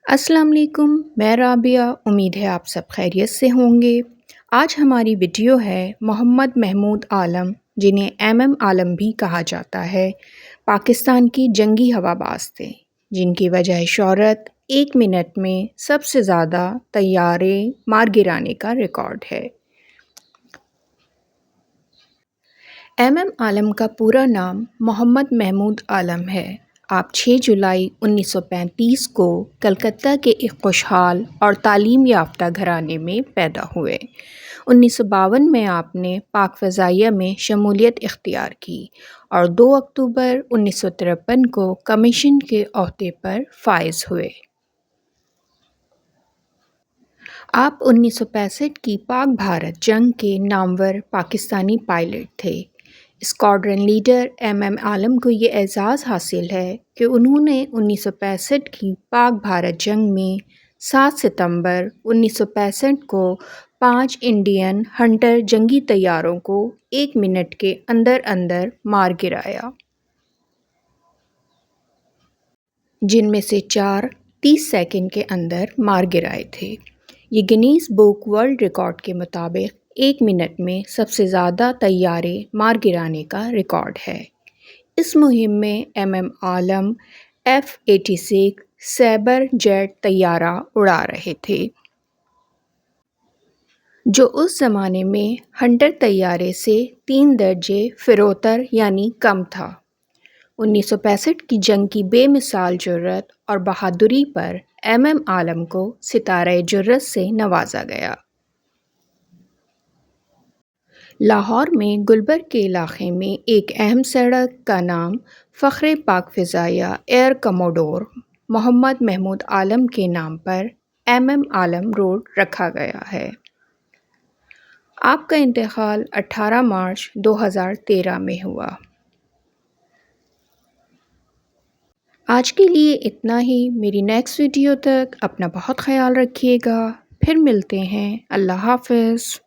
السلام علیکم، میں رابعہ۔ امید ہے آپ سب خیریت سے ہوں گے۔ آج ہماری ویڈیو ہے محمد محمود عالم، جنہیں ایم عالم بھی کہا جاتا ہے، پاکستان کی جنگی ہوا باز تھے، جن کی وجہ شہرت 1 منٹ میں سب سے زیادہ طیارے مار گرانے کا ریکارڈ ہے۔ ایم عالم کا پورا نام محمد محمود عالم ہے۔ آپ 6 جولائی 1935 کو کلکتہ کے ایک خوشحال اور تعلیم یافتہ گھرانے میں پیدا ہوئے۔ 1952 میں آپ نے پاک فضائیہ میں شمولیت اختیار کی اور 2 اکتوبر 1953 کو کمیشن کے عہدے پر فائز ہوئے۔ آپ 1965 کی پاک بھارت جنگ کے نامور پاکستانی پائلٹ تھے۔ اسکواڈرن لیڈر ایم عالم کو یہ اعزاز حاصل ہے کہ انہوں نے 1965 کی پاک بھارت جنگ میں 7 ستمبر 1965 کو 5 انڈین ہنٹر جنگی طیاروں کو 1 منٹ کے اندر اندر مار گرایا، جن میں سے 4 30 سیکنڈ کے اندر مار گرائے تھے۔ یہ گنیز بک ورلڈ ریکارڈ کے مطابق 1 منٹ میں سب سے زیادہ طیارے مار گرانے کا ریکارڈ ہے۔ اس مہم میں ایم عالم F-86 سیبر جیٹ طیارہ اڑا رہے تھے، جو اس زمانے میں ہنٹر طیارے سے 3 درجے فرودتر یعنی کم تھا۔ 1965 کی جنگ کی بے مثال جرات اور بہادری پر ایم عالم کو ستارہ جرات سے نوازا گیا۔ لاہور میں گلبرگ کے علاقے میں ایک اہم سڑک کا نام فخرِ پاک فضائیہ ایئر کموڈور محمد محمود عالم کے نام پر ایم عالم روڈ رکھا گیا ہے۔ آپ کا انتقال 18 مارچ 2013 میں ہوا۔ آج کے لیے اتنا ہی۔ میری نیکسٹ ویڈیو تک اپنا بہت خیال رکھیے گا۔ پھر ملتے ہیں۔ اللہ حافظ۔